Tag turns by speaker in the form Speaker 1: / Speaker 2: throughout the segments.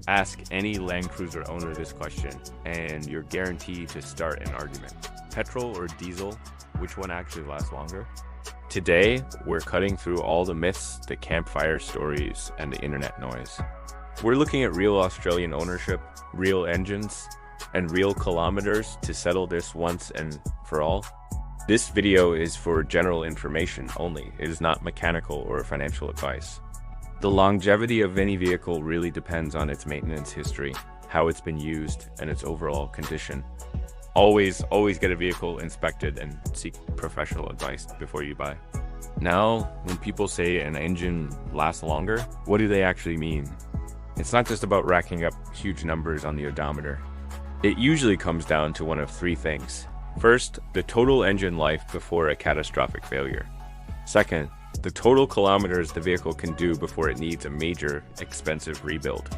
Speaker 1: Ask any Land Cruiser owner this question, and you're guaranteed to start an argument. Petrol or diesel, which one actually lasts longer? Today, we're cutting through all the myths, the campfire stories, and the internet noise. We're looking at real Australian ownership, real engines, and real kilometers to settle this once and for all. This video is for general information only. It is not mechanical or financial advice. The longevity of any vehicle really depends on its maintenance history, how it's been used, and its overall condition. Always get a vehicle inspected and seek professional advice before you buy. Now, when people say an engine lasts longer, what do they actually mean? It's not just about racking up huge numbers on the odometer. It usually comes down to one of three things. First, the total engine life before a catastrophic failure. Second, the total kilometers the vehicle can do before it needs a major, expensive rebuild.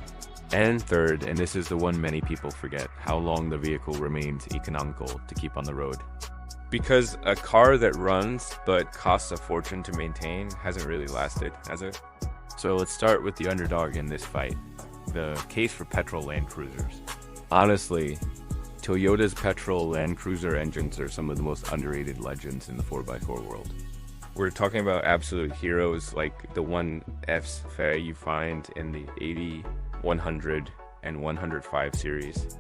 Speaker 1: And third, and this is the one many people forget, how long the vehicle remains economical to keep on the road. Because a car that runs but costs a fortune to maintain hasn't really lasted, has it? So let's start with the underdog in this fight, the case for Petrol LandCruisers. Honestly, Toyota's Petrol LandCruiser engines are some of the most underrated legends in the 4x4 world. We're talking about absolute heroes like the 1Fs you find in the 80, 100, and 105 series.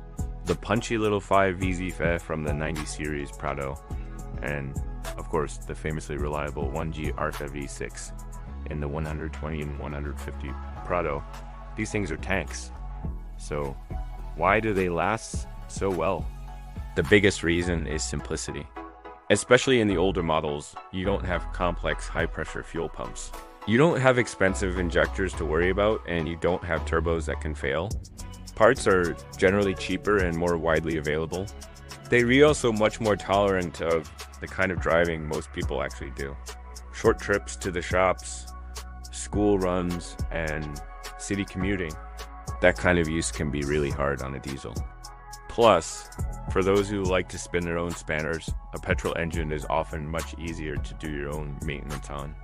Speaker 1: The punchy little 5 VZ from the 90 series Prado. And, of course, the famously reliable 1G Arca V6 in the 120 and 150 Prado. These things are tanks. So, why do they last so well? The biggest reason is simplicity. Especially in the older models, you don't have complex high-pressure fuel pumps. You don't have expensive injectors to worry about, and you don't have turbos that can fail. Parts are generally cheaper and more widely available. They are also much more tolerant of the kind of driving most people actually do. Short trips to the shops, school runs, and city commuting. That kind of use can be really hard on a diesel. Plus, for those who like to spin their own spanners, a petrol engine is often much easier to do your own maintenance on.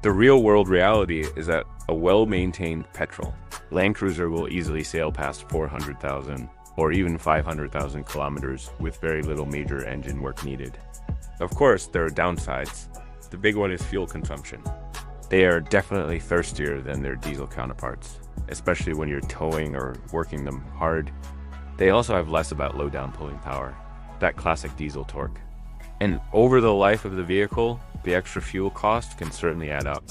Speaker 1: The real-world reality is that a well-maintained petrol LandCruiser will easily sail past 400,000 or even 500,000 kilometers with very little major engine work needed. Of course, there are downsides. The big one is fuel consumption. They are definitely thirstier than their diesel counterparts, especially when you're towing or working them hard. They also have less about low-down pulling power, that classic diesel torque. And over the life of the vehicle, the extra fuel cost can certainly add up.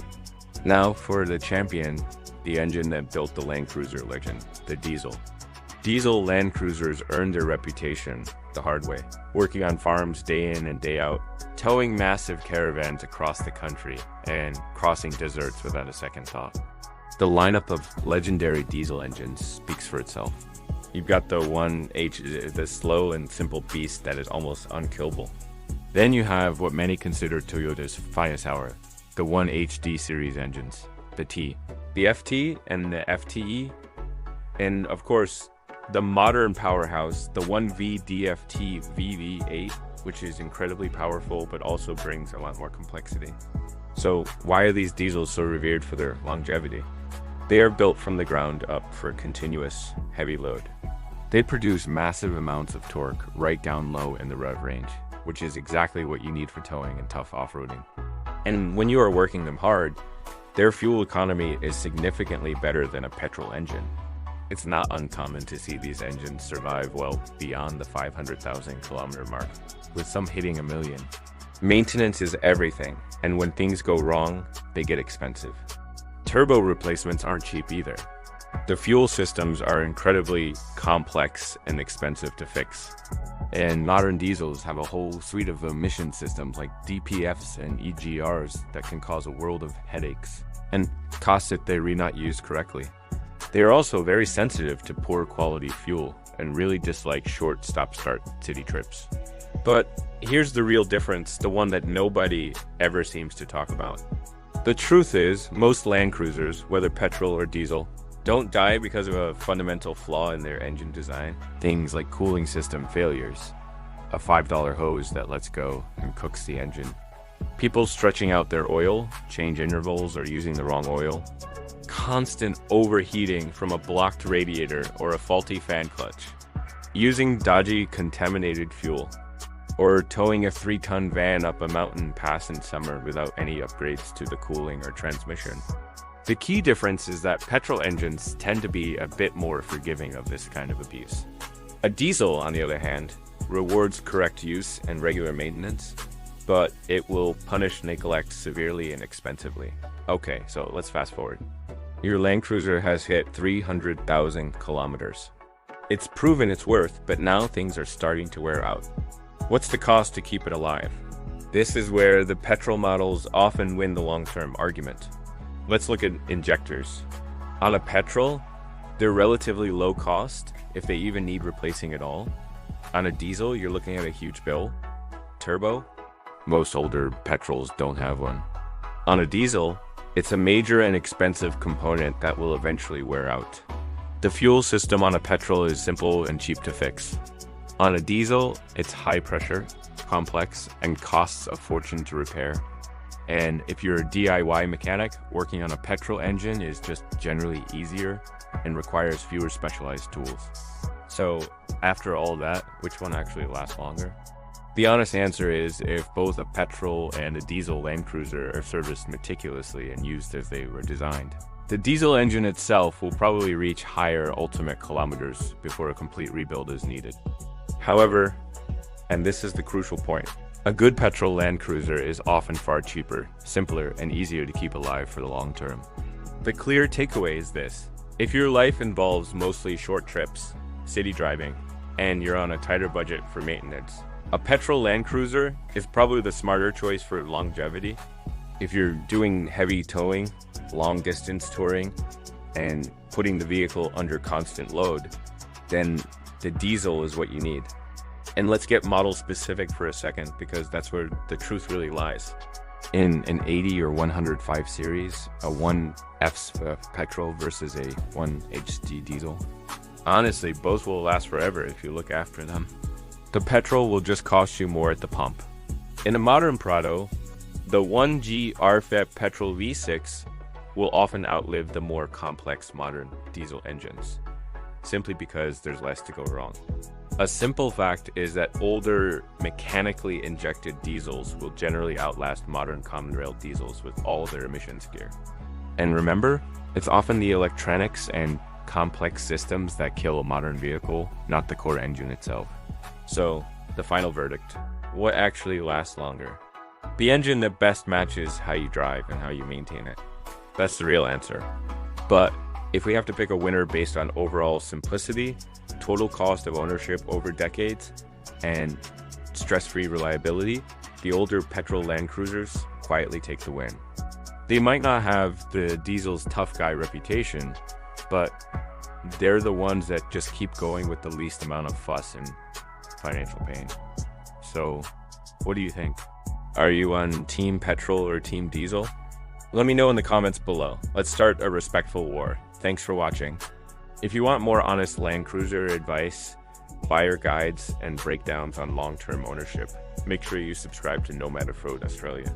Speaker 1: Now for the champion, the engine that built the LandCruiser legend, the Diesel. Diesel LandCruisers earned their reputation the hard way, working on farms day in and day out, towing massive caravans across the country, and crossing deserts without a second thought. The lineup of legendary diesel engines speaks for itself. You've got the 1H, the slow and simple beast that is almost unkillable. Then you have what many consider Toyota's finest hour, the 1HD series engines, the T, the FT and the FTE, and of course, the modern powerhouse, the 1V DFT VV8, which is incredibly powerful but also brings a lot more complexity. So why are these diesels so revered for their longevity? They are built from the ground up for continuous, heavy load. They produce massive amounts of torque right down low in the rev range, which is exactly what you need for towing and tough off-roading. And when you are working them hard, their fuel economy is significantly better than a petrol engine. It's not uncommon to see these engines survive well beyond the 500,000 kilometer mark, with some hitting 1 million. Maintenance is everything, and when things go wrong, they get expensive. Turbo replacements aren't cheap either. The fuel systems are incredibly complex and expensive to fix. And modern diesels have a whole suite of emission systems like DPFs and EGRs that can cause a world of headaches and costs if they're not used correctly. They are also very sensitive to poor quality fuel and really dislike short stop-start city trips. But here's the real difference, the one that nobody ever seems to talk about. The truth is, most LandCruisers, whether petrol or diesel, don't die because of a fundamental flaw in their engine design. Things like cooling system failures, a $5 hose that lets go and cooks the engine, People stretching out their oil, change intervals, or using the wrong oil. Constant overheating from a blocked radiator or a faulty fan clutch. Using dodgy contaminated fuel. Or towing a 3-ton van up a mountain pass in summer without any upgrades to the cooling or transmission. The key difference is that petrol engines tend to be a bit more forgiving of this kind of abuse. A diesel, on the other hand, rewards correct use and regular maintenance, but it will punish neglect severely and expensively. Okay, so let's fast forward. Your LandCruiser has hit 300,000 kilometers. It's proven its worth, but now things are starting to wear out. What's the cost to keep it alive? This is where the petrol models often win the long-term argument. Let's look at injectors. On a petrol, they're relatively low cost, if they even need replacing at all. On a diesel, you're looking at a huge bill. Turbo? Most older petrols don't have one. On a diesel, it's a major and expensive component that will eventually wear out. The fuel system on a petrol is simple and cheap to fix. On a diesel, it's high pressure, complex, and costs a fortune to repair. And if you're a DIY mechanic, working on a petrol engine is just generally easier and requires fewer specialized tools. So after all that, which one actually lasts longer? The honest answer is if both a petrol and a diesel LandCruiser are serviced meticulously and used as they were designed. The diesel engine itself will probably reach higher ultimate kilometers before a complete rebuild is needed. However, and this is the crucial point, a good petrol LandCruiser is often far cheaper, simpler, and easier to keep alive for the long term. The clear takeaway is this: if your life involves mostly short trips, city driving, and you're on a tighter budget for maintenance, a petrol LandCruiser is probably the smarter choice for longevity. If you're doing heavy towing, long distance touring, and putting the vehicle under constant load, then the diesel is what you need. And let's get model specific for a second, because that's where the truth really lies. In an 80 or 105 series, a 1F petrol versus a 1HT diesel, honestly, both will last forever if you look after them. The petrol will just cost you more at the pump. In a modern Prado, the 1G RFEP petrol V6 will often outlive the more complex modern diesel engines, simply because there's less to go wrong. A simple fact is that older mechanically injected diesels will generally outlast modern common rail diesels with all their emissions gear. And remember, it's often the electronics and complex systems that kill a modern vehicle, not the core engine itself. So, the final verdict: what actually lasts longer? The engine that best matches how you drive and how you maintain it. That's the real answer. But if we have to pick a winner based on overall simplicity, total cost of ownership over decades, and stress-free reliability, the older petrol LandCruisers quietly take the win. They might not have the diesel's tough guy reputation, but they're the ones that just keep going with the least amount of fuss and financial pain. So, what do you think? Are you on Team Petrol or Team Diesel? Let me know in the comments below. Let's start a respectful war. Thanks for watching. If you want more honest LandCruiser advice, buyer guides, and breakdowns on long-term ownership, make sure you subscribe to Nomad Off-Road Australia.